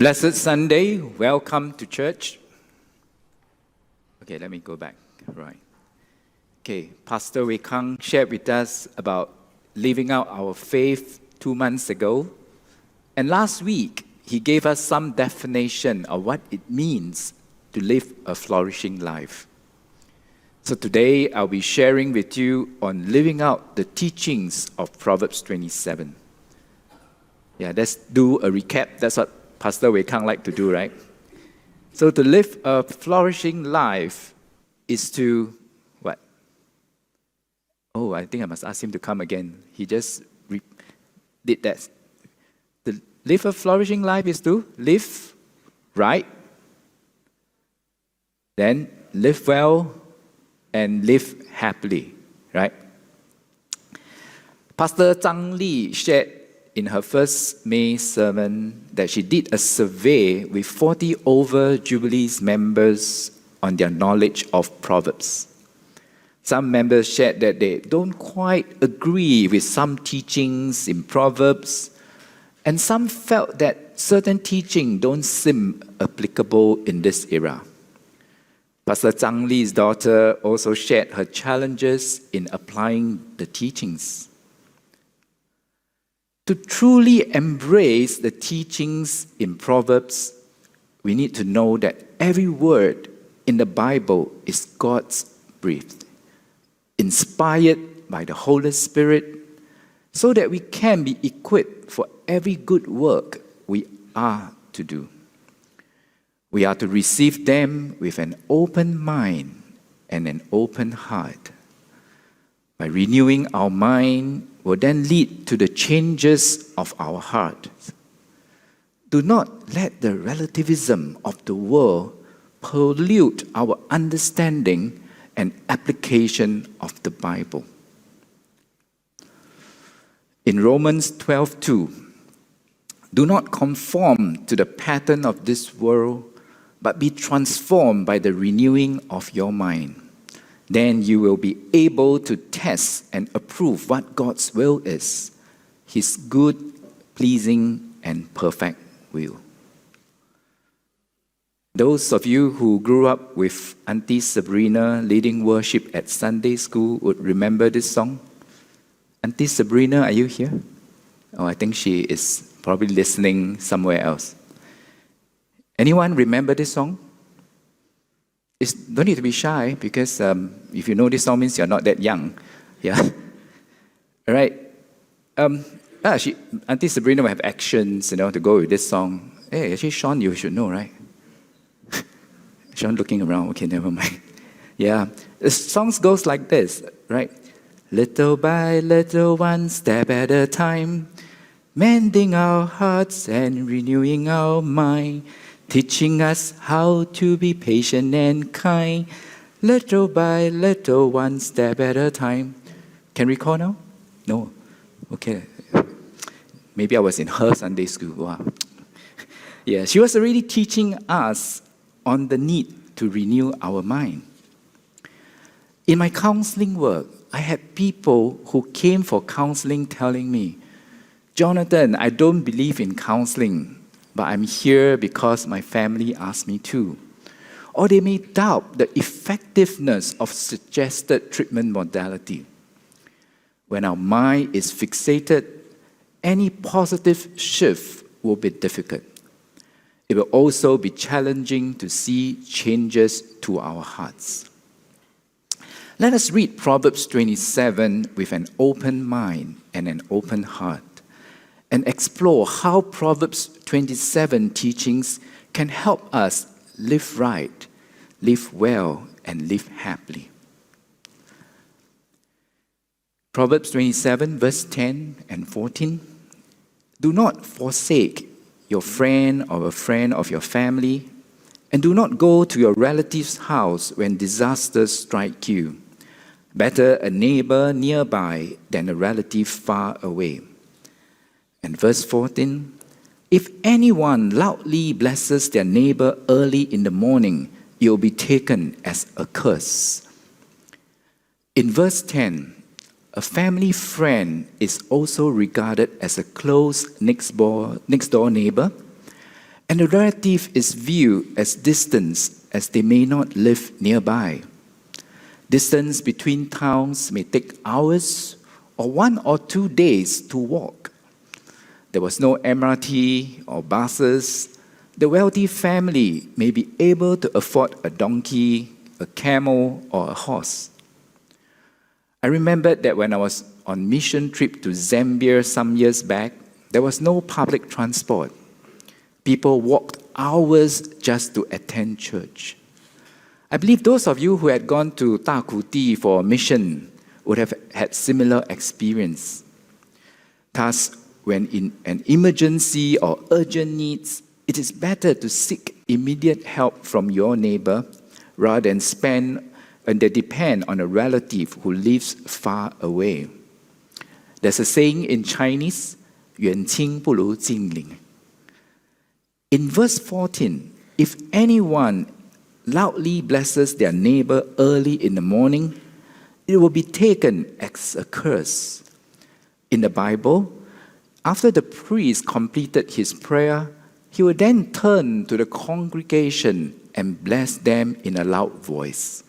Blessed Sunday, welcome to church. Okay, let me go back. Right. Okay, Pastor Wei Kang shared with us about living out our faith 2 months ago. And last week, he gave us some definition of what it means to live a flourishing life. So today, I'll be sharing with you on living out the teachings of Proverbs 27. Yeah, let's do a recap. That's what Pastor Wei Kang like to do, right? So to live a flourishing life is to what? Oh, I think I must ask him to come again. He just did that. To live a flourishing life is to live right, then live well, and live happily, right? Pastor Zhang Li shared in her first May sermon that she did a survey with 40 over Jubilee's members on their knowledge of Proverbs. Some members shared that they don't quite agree with some teachings in Proverbs, and some felt that certain teaching don't seem applicable in this era. Pastor Zhang Li's daughter also shared her challenges in applying the teachings. To truly embrace the teachings in Proverbs, we need to know that every word in the Bible is God's breathed, inspired by the Holy Spirit, so that we can be equipped for every good work we are to do. We are to receive them with an open mind and an open heart. By renewing our mind will then lead to the changes of our heart. Do not let the relativism of the world pollute our understanding and application of the Bible. In Romans 12:2, do not conform to the pattern of this world, but be transformed by the renewing of your mind. Then you will be able to test and approve what God's will is, His good, pleasing, and perfect will. Those of you who grew up with Auntie Sabrina leading worship at Sunday school would remember this song. Auntie Sabrina, are you here? Oh, I think she is probably listening somewhere else. Anyone remember this song? Don't need to be shy, because if you know this song, means you're not that young. Yeah. All right. Auntie Sabrina will have actions, to go with this song. Hey, actually, Sean, you should know, right? Sean looking around. Okay, never mind. Yeah. The song goes like this, right? Little by little, one step at a time, mending our hearts and renewing our mind, teaching us how to be patient and kind, little by little, one step at a time. Can you recall now? No? Okay. Maybe I was in her Sunday school. Wow. Yeah, she was already teaching us on the need to renew our mind. In my counseling work, I had people who came for counseling telling me, Jonathan, I don't believe in counseling, but I'm here because my family asked me to. Or they may doubt the effectiveness of suggested treatment modality. When our mind is fixated, any positive shift will be difficult. It will also be challenging to see changes to our hearts. Let us read Proverbs 27 with an open mind and an open heart, and explore how Proverbs 27 teachings can help us live right, live well, and live happily. Proverbs 27, verse 10 and 14. Do not forsake your friend or a friend of your family, and do not go to your relative's house when disasters strike you. Better a neighbor nearby than a relative far away. And verse 14, if anyone loudly blesses their neighbor early in the morning, it will be taken as a curse. In verse 10, a family friend is also regarded as a close next door neighbor, And the relative is viewed as distance as they may not live nearby. Distance between towns may take hours or 1 or 2 days to walk. There was no MRT or buses. The wealthy family may be able to afford a donkey, a camel, or a horse. I remember that when I was on mission trip to Zambia some years back, there was no public transport. People walked hours just to attend church. I believe those of you who had gone to Takuti for a mission would have had similar experience. Thus, when in an emergency or urgent needs, it is better to seek immediate help from your neighbor rather than depend on a relative who lives far away. There's a saying in Chinese, 远亲不如近邻. In verse 14, if anyone loudly blesses their neighbor early in the morning, it will be taken as a curse. In the Bible, after the priest completed his prayer, he would then turn to the congregation and bless them in a loud voice.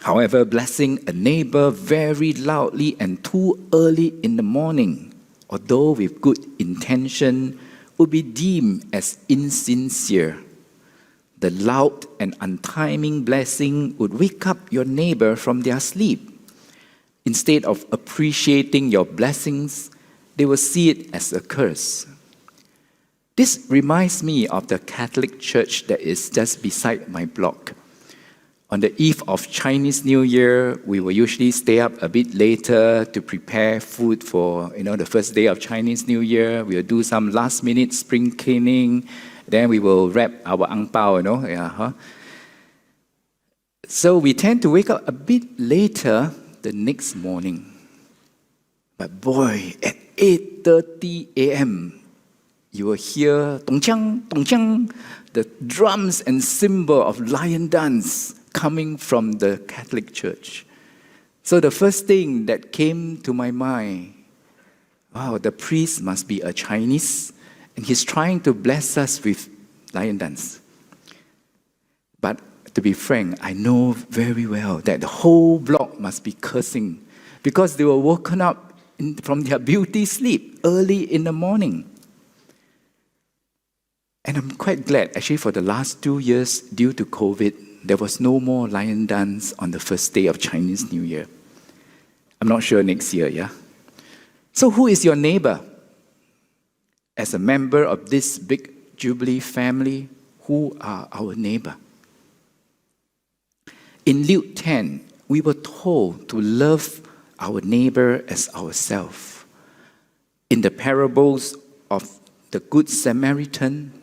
However, blessing a neighbor very loudly and too early in the morning, although with good intention, would be deemed as insincere. The loud and untiming blessing would wake up your neighbor from their sleep. Instead of appreciating your blessings, they will see it as a curse. This reminds me of the Catholic church that is just beside my block. On the eve of Chinese New Year, we will usually stay up a bit later to prepare food for the first day of Chinese New Year. We will do some last-minute spring cleaning. Then we will wrap our ang pao, So we tend to wake up a bit later the next morning. But boy, at 8:30 a.m., you will hear tong chang, the drums and cymbal of lion dance coming from the Catholic Church. So the first thing that came to my mind, wow, the priest must be a Chinese, and he's trying to bless us with lion dance. But to be frank, I know very well that the whole block must be cursing because they were woken up from their beauty sleep early in the morning. And I'm quite glad, actually, for the last 2 years, due to COVID, there was no more lion dance on the first day of Chinese New Year. I'm not sure next year, yeah? So who is your neighbor? As a member of this big Jubilee family, who are our neighbor? In Luke 10, we were told to love our neighbor as ourselves. In the parables of the Good Samaritan,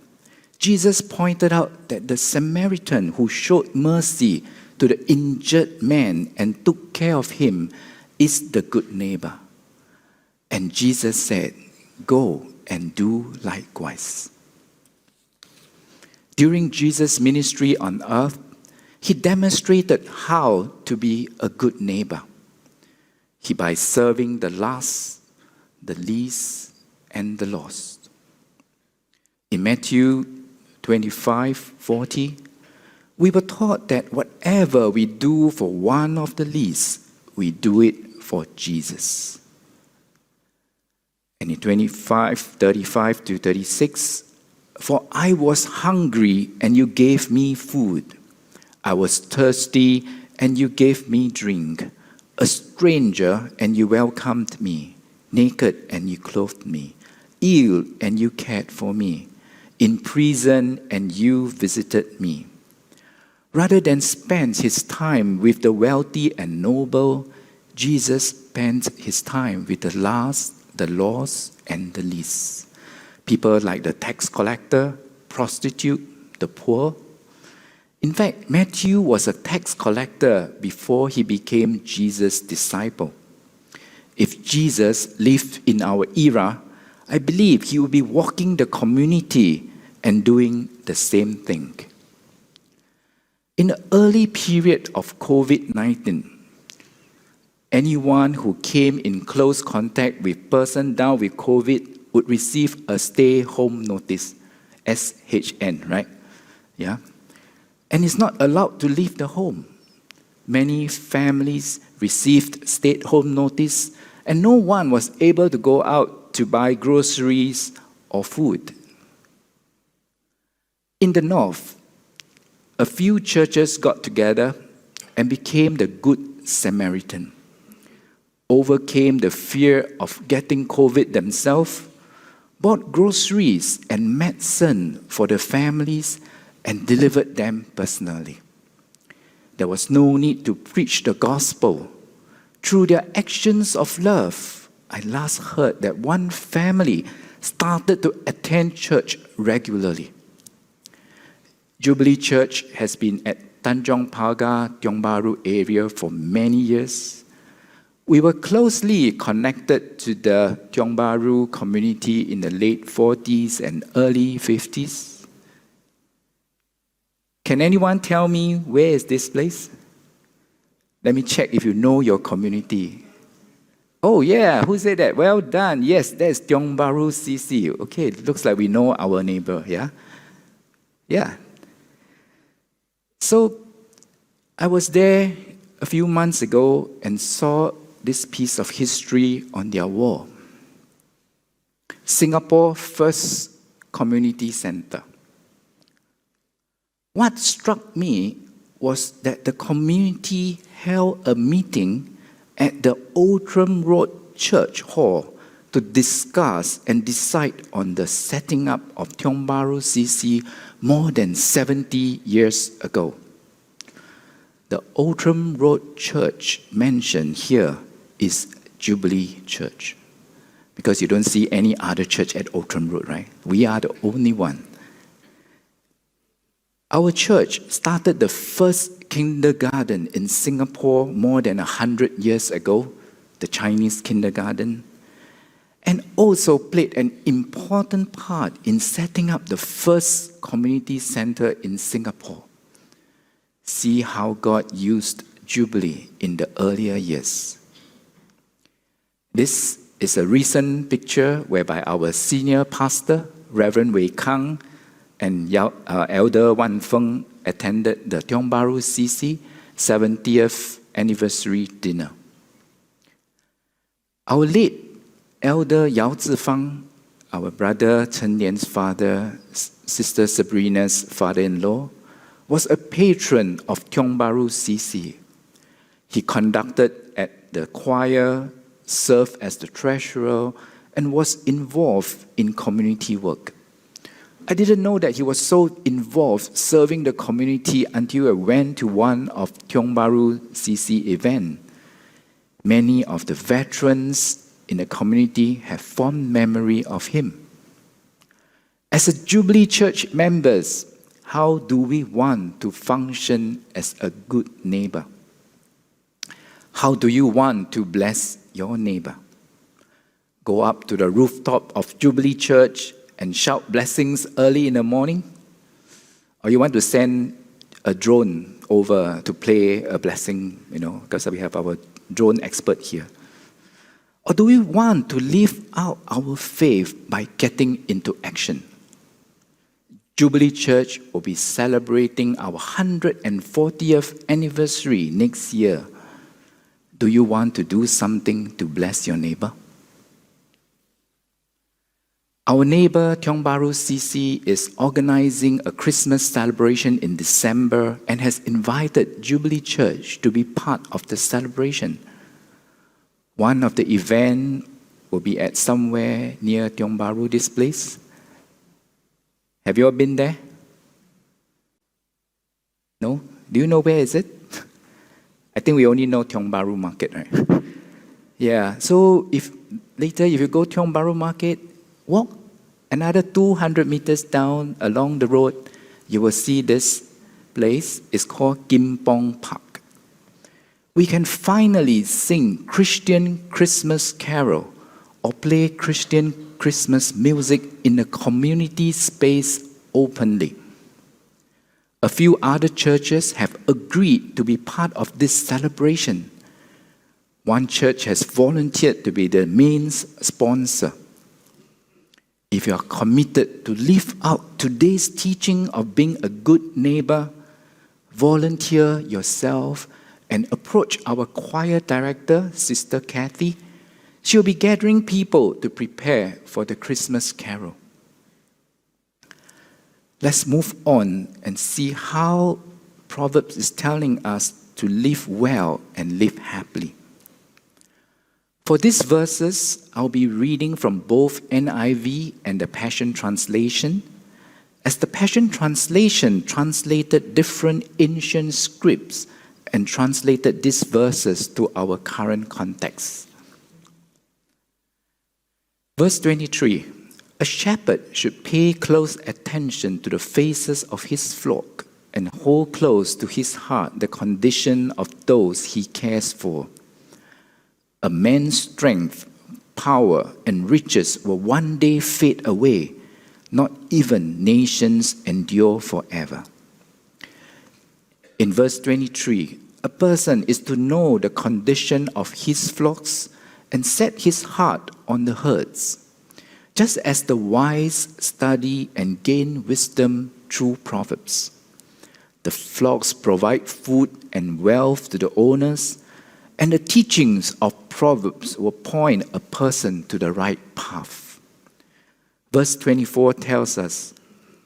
Jesus pointed out that the Samaritan who showed mercy to the injured man and took care of him is the good neighbor. And Jesus said, "Go and do likewise." During Jesus' ministry on earth, he demonstrated how to be a good neighbor. By serving the last, the least, and the lost. In Matthew 25:40, we were taught that whatever we do for one of the least, we do it for Jesus. And in 25:35-36, for I was hungry and you gave me food. I was thirsty and you gave me drink. A stranger and you welcomed me. Naked and you clothed me. Ill and you cared for me. In prison and you visited me. Rather than spend his time with the wealthy and noble, Jesus spent his time with the last, the lost, and the least. People like the tax collector, prostitute, the poor. In fact, Matthew was a tax collector before he became Jesus' disciple. If Jesus lived in our era, I believe he would be walking the community and doing the same thing. In the early period of COVID-19, anyone who came in close contact with a person down with COVID would receive a stay-home notice, SHN, right? Yeah. And is not allowed to leave the home. Many families received stay-at-home notice, and no one was able to go out to buy groceries or food. In the north, a few churches got together and became the Good Samaritan, overcame the fear of getting COVID themselves, bought groceries and medicine for the families, and delivered them personally. There was no need to preach the gospel. Through their actions of love, I last heard that one family started to attend church regularly. Jubilee Church has been at Tanjong Pagar, Tiong Bahru area for many years. We were closely connected to the Tiong Bahru community in the late 40s and early 50s. Can anyone tell me where is this place? Let me check if you know your community. Oh yeah, who said that? Well done. Yes, that's Tiong Bahru CC. Okay, looks like we know our neighbor, yeah? Yeah. So, I was there a few months ago and saw this piece of history on their wall. Singapore First Community Center. What struck me was that the community held a meeting at the Outram Road Church Hall to discuss and decide on the setting up of Tiong Bahru CC more than 70 years ago. The Outram Road Church mentioned here is Jubilee Church, because you don't see any other church at Outram Road, right? We are the only one. Our church started the first kindergarten in Singapore more than 100 years ago, the Chinese kindergarten, and also played an important part in setting up the first community center in Singapore. See how God used Jubilee in the earlier years. This is a recent picture whereby our senior pastor, Reverend Wei Kang, and Elder Wan Feng attended the Tiong Bahru CC 70th anniversary dinner. Our late Elder Yao Zifang, our brother Chen Lian's father, Sister Sabrina's father-in-law, was a patron of Tiong Bahru CC. He conducted at the choir, served as the treasurer, and was involved in community work. I didn't know that he was so involved serving the community until I went to one of Tiong Bahru CC event. Many of the veterans in the community have fond memory of him. As a Jubilee Church members, how do we want to function as a good neighbor? How do you want to bless your neighbor? Go up to the rooftop of Jubilee Church and shout blessings early in the morning? Or you want to send a drone over to play a blessing, because we have our drone expert here? Or do we want to live out our faith by getting into action? Jubilee Church will be celebrating our 140th anniversary next year. Do you want to do something to bless your neighbor? Our neighbor, Tiong Bahru CC, is organizing a Christmas celebration in December and has invited Jubilee Church to be part of the celebration. One of the events will be at somewhere near Tiong Bahru, this place. Have you all been there? No? Do you know where is it? I think we only know Tiong Bahru Market, right? Yeah, so if you go Tiong Bahru Market, walk another 200 meters down along the road, you will see this place. It's called Kim Pong Park. We can finally sing Christian Christmas carol or play Christian Christmas music in a community space openly. A few other churches have agreed to be part of this celebration. One church has volunteered to be the main sponsor. If you are committed to live out today's teaching of being a good neighbor, volunteer yourself and approach our choir director, Sister Kathy. She'll be gathering people to prepare for the Christmas carol. Let's move on and see how Proverbs is telling us to live well and live happily. For these verses, I'll be reading from both NIV and the Passion Translation, as the Passion Translation translated different ancient scripts and translated these verses to our current context. Verse 23, a shepherd should pay close attention to the faces of his flock and hold close to his heart the condition of those he cares for. A man's strength, power, and riches will one day fade away. Not even nations endure forever. In verse 23, a person is to know the condition of his flocks and set his heart on the herds, just as the wise study and gain wisdom through Proverbs. The flocks provide food and wealth to the owners, and the teachings of Proverbs will point a person to the right path. Verse 24 tells us,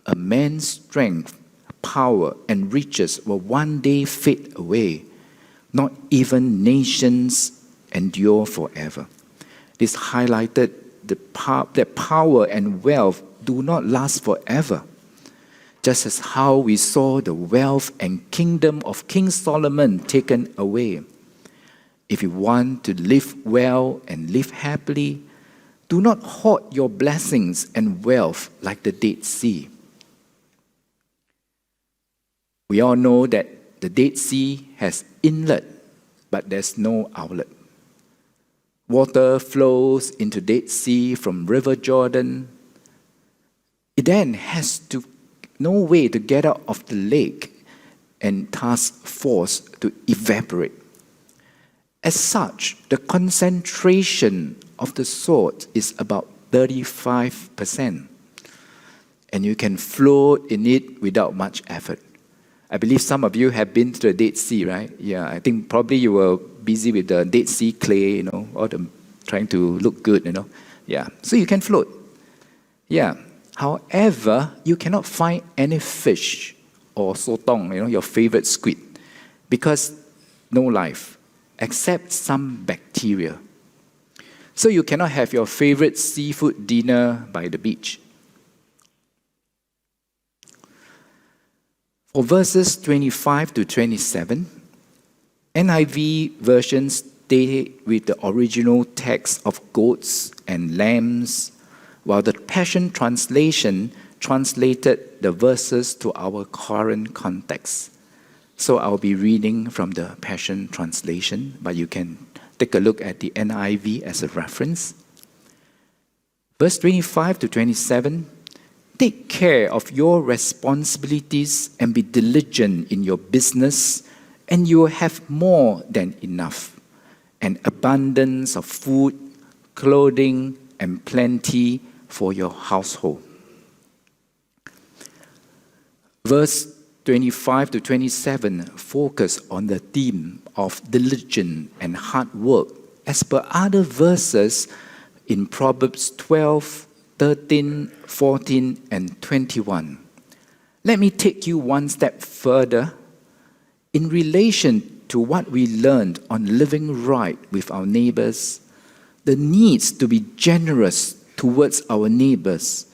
a man's strength, power, and riches will one day fade away. Not even nations endure forever. This highlighted that power and wealth do not last forever. Just as how we saw the wealth and kingdom of King Solomon taken away. If you want to live well and live happily, do not hoard your blessings and wealth like the Dead Sea. We all know that the Dead Sea has inlet, but there's no outlet. Water flows into Dead Sea from River Jordan. It then has no way to get out of the lake and thus forced to evaporate. As such, the concentration of the salt is about 35%, and you can float in it without much effort. I believe some of you have been to the Dead Sea, right? Yeah, I think probably you were busy with the Dead Sea clay, or trying to look good, Yeah, so you can float. Yeah, however, you cannot find any fish or sotong, your favorite squid, because no life, except some bacteria. So you cannot have your favorite seafood dinner by the beach. For verses 25 to 27, NIV versions stay with the original text of goats and lambs, while the Passion Translation translated the verses to our current context. So I'll be reading from the Passion Translation, but you can take a look at the NIV as a reference. Verse 25 to 27, take care of your responsibilities and be diligent in your business, and you will have more than enough, an abundance of food, clothing, and plenty for your household. Verse 25 to 27 focus on the theme of diligent and hard work, as per other verses in Proverbs 12, 13, 14, and 21. Let me take you one step further. In relation to what we learned on living right with our neighbors, the needs to be generous towards our neighbors,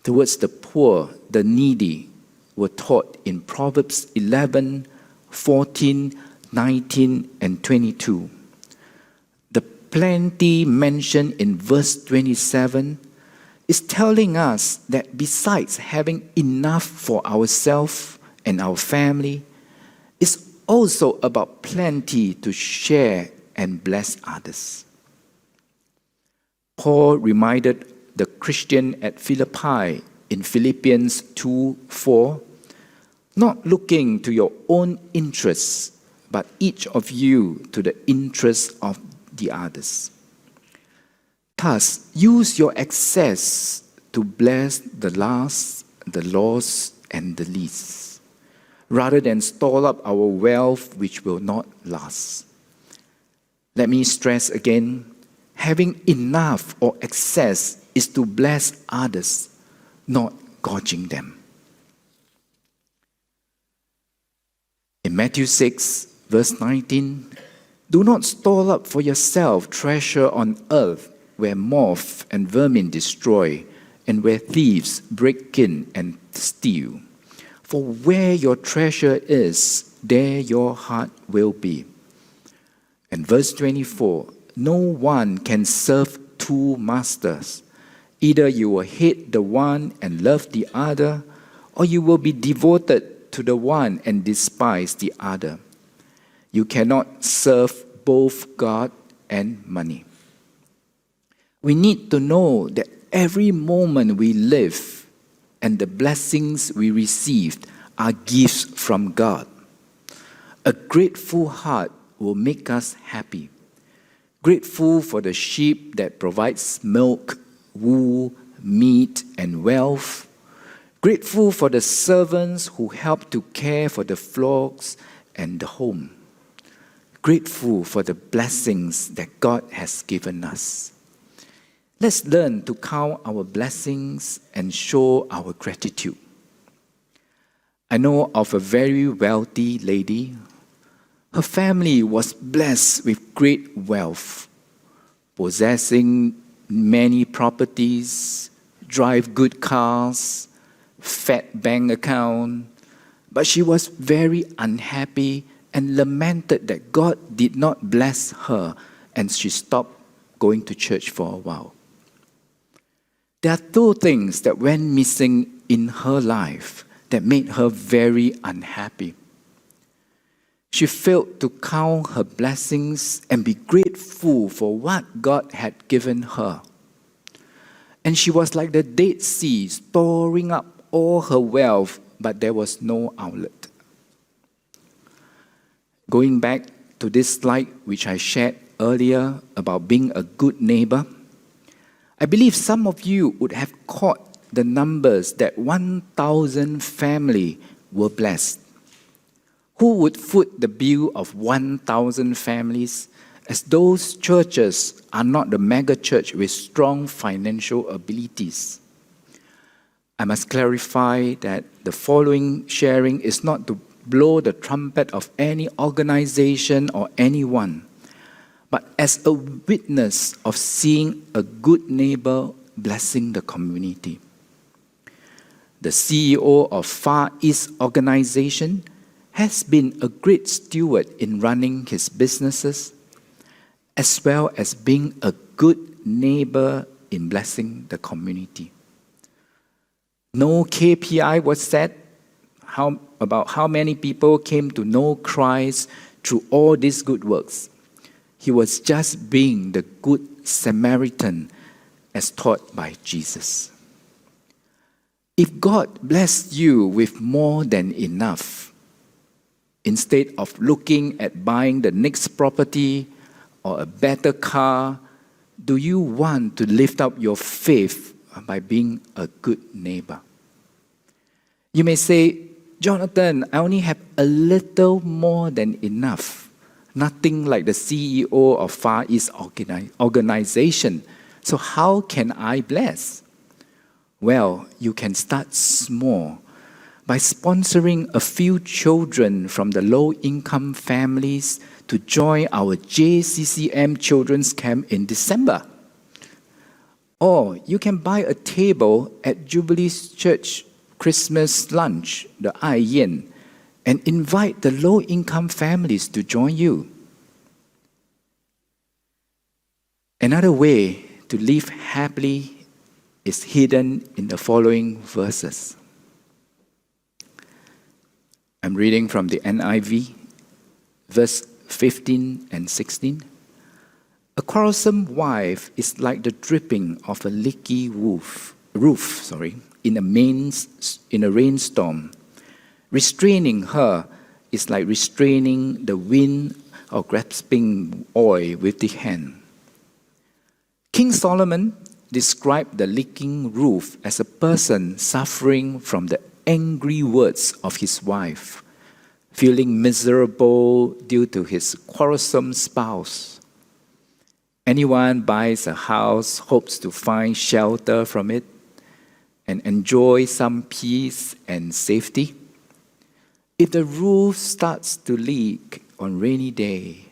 towards the poor, the needy, were taught in Proverbs 11, 14, 19, and 22. The plenty mentioned in verse 27 is telling us that besides having enough for ourselves and our family, it's also about plenty to share and bless others. Paul reminded the Christian at Philippi in Philippians 2:4, not looking to your own interests, but each of you to the interests of the others. Thus, use your access to bless the last, the lost, and the least, rather than store up our wealth which will not last. Let me stress again, having enough or excess is to bless others, not gorging them. In Matthew 6, verse 19, do not store up for yourself treasure on earth where moth and vermin destroy and where thieves break in and steal. For where your treasure is, there your heart will be. And verse 24, no one can serve two masters. Either you will hate the one and love the other, or you will be devoted to the one and despise the other. You cannot serve both God and money. We need to know that every moment we live and the blessings we received are gifts from God. A grateful heart will make us happy. Grateful for the sheep that provides milk, wool, meat, and wealth. Grateful for the servants who help to care for the flocks and the home. Grateful for the blessings that God has given us. Let's learn to count our blessings and show our gratitude. I know of a very wealthy lady. Her family was blessed with great wealth, possessing many properties, drive good cars, fat bank account, but she was very unhappy and lamented that God did not bless her, and she stopped going to church for a while. There are two things that went missing in her life that made her very unhappy. She failed to count her blessings and be grateful for what God had given her. And she was like the Dead Sea, storing up all her wealth, but there was no outlet. Going back to this slide which I shared earlier about being a good neighbor, I believe some of you would have caught the numbers that 1,000 families were blessed. Who would foot the bill of 1,000 families, as those churches are not the mega church with strong financial abilities? I must clarify that the following sharing is not to blow the trumpet of any organization or anyone, but as a witness of seeing a good neighbor blessing the community. The CEO of Far East Organization has been a great steward in running his businesses, as well as being a good neighbor in blessing the community. No KPI was set about how many people came to know Christ through all these good works. He was just being the good Samaritan as taught by Jesus. If God blessed you with more than enough, instead of looking at buying the next property or a better car, do you want to lift up your faith by being a good neighbor? You may say, Jonathan, I only have a little more than enough. Nothing like the CEO of Far East Organization. So how can I bless? Well, you can start small by sponsoring a few children from the low-income families to join our JCCM Children's Camp in December. Or you can buy a table at Jubilee Church Christmas lunch, the Ai Yin, and invite the low-income families to join you. Another way to live happily is hidden in the following verses. I'm reading from the NIV, verse 15 and 16. A quarrelsome wife is like the dripping of a leaky roof in a rainstorm. Restraining her is like restraining the wind or grasping oil with the hand. King Solomon described the leaking roof as a person suffering from the angry words of his wife, feeling miserable due to his quarrelsome spouse. Anyone buys a house hopes to find shelter from it and enjoy some peace and safety. If the roof starts to leak on rainy day,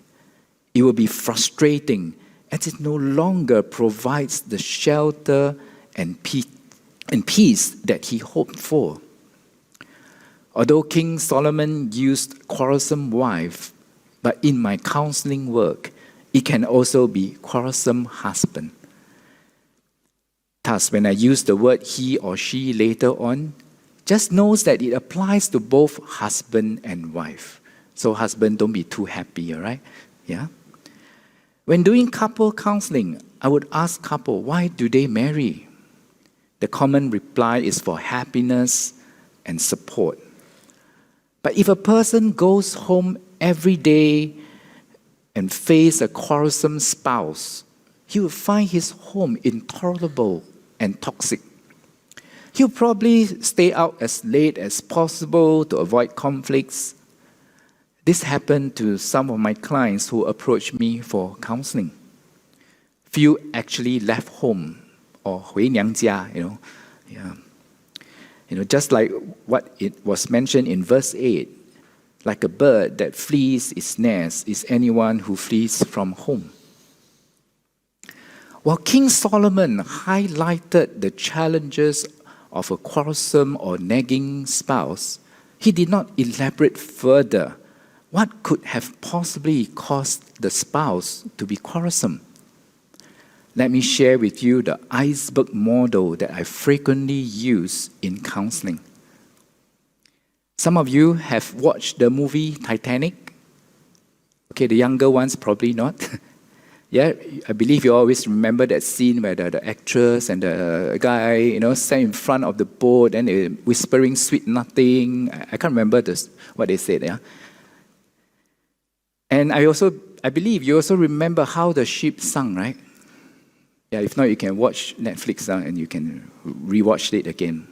it will be frustrating as it no longer provides the shelter and peace that he hoped for. Although King Solomon used quarrelsome wife, but in my counseling work, it can also be quarrelsome husband. Thus, when I use the word he or she later on, just knows that it applies to both husband and wife. So husband, don't be too happy, all right? Yeah. When doing couple counseling, I would ask couple, why do they marry? The common reply is for happiness and support. But if a person goes home every day and face a quarrelsome spouse, he will find his home intolerable and toxic. He'll probably stay out as late as possible to avoid conflicts. This happened to some of my clients who approached me for counseling. Few actually left home or 回娘家, Yeah. Just like what it was mentioned in verse 8, like a bird that flees its nest is anyone who flees from home. While King Solomon highlighted the challenges of a quarrelsome or nagging spouse, he did not elaborate further what could have possibly caused the spouse to be quarrelsome. Let me share with you the iceberg model that I frequently use in counseling. Some of you have watched the movie Titanic. Okay, the younger ones probably not. Yeah, I believe you always remember that scene where the actress and the guy, stand in front of the boat and they're whispering sweet nothing. I can't remember what they said. Yeah. And I believe you also remember how the ship sunk, right? Yeah, if not, you can watch Netflix and you can rewatch it again.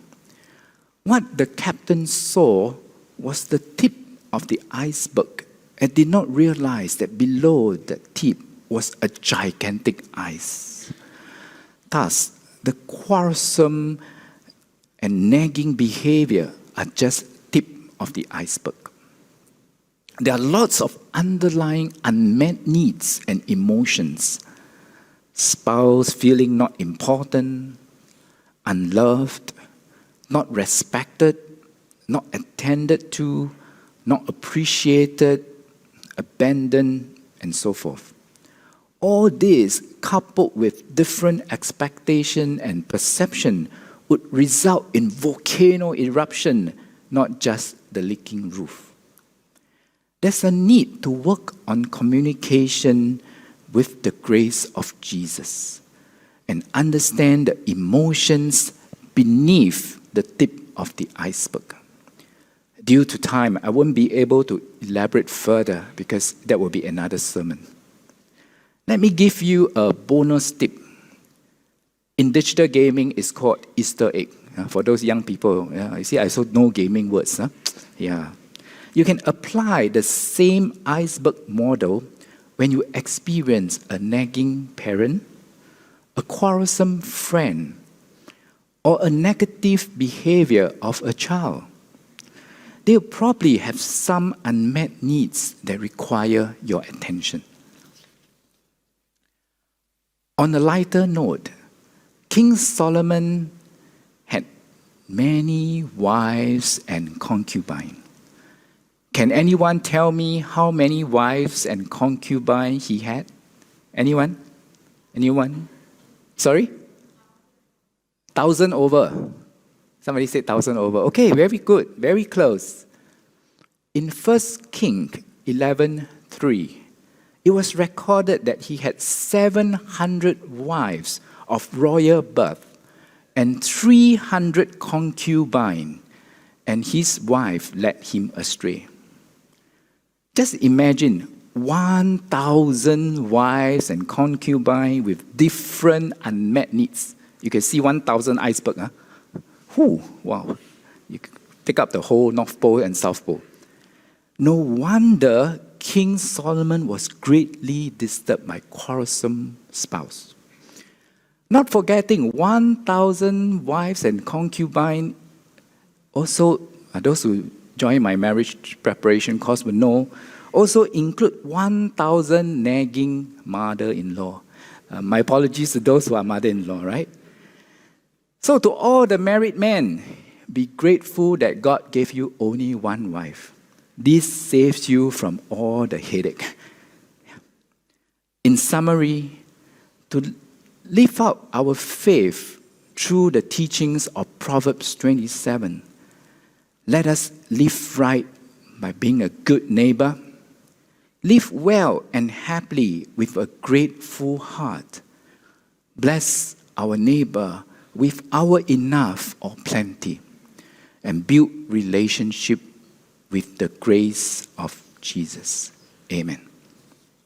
What the captain saw was the tip of the iceberg and did not realize that below the tip was a gigantic ice. Thus, the quarrelsome and nagging behavior are just tip of the iceberg. There are lots of underlying unmet needs and emotions. Spouse feeling not important, unloved, not respected, not attended to, not appreciated, abandoned, and so forth. All this, coupled with different expectation and perception, would result in volcano eruption, not just the leaking roof. There's a need to work on communication with the grace of Jesus and understand the emotions beneath the tip of the iceberg. Due to time, I won't be able to elaborate further because that will be another sermon. Let me give you a bonus tip. In digital gaming, it's called Easter egg. For those young people, you see, I also know gaming words. Yeah. You can apply the same iceberg model when you experience a nagging parent, a quarrelsome friend, or a negative behavior of a child. They'll probably have some unmet needs that require your attention. On a lighter note, King Solomon had many wives and concubines. Can anyone tell me how many wives and concubines he had? Anyone? Sorry? 1,000 over. Somebody said 1,000 over. Okay, very good, very close. In 1 Kings 11:3, it was recorded that he had 700 wives of royal birth and 300 concubines, and his wife led him astray. Just imagine 1,000 wives and concubines with different unmet needs. You can see 1,000 iceberg. Huh? Whew, wow. You can take up the whole North Pole and South Pole. No wonder King Solomon was greatly disturbed by quarrelsome spouse. Not forgetting 1,000 wives and concubines. Also, those who join my marriage preparation course will know, also include 1,000 nagging mother-in-law. My apologies to those who are mother-in-law, right? So to all the married men, be grateful that God gave you only one wife. This saves you from all the headache. In summary, to live out our faith through the teachings of Proverbs 27, let us live right by being a good neighbor, live well and happily with a grateful heart, bless our neighbor with our enough or plenty, and build relationship with the grace of Jesus. Amen.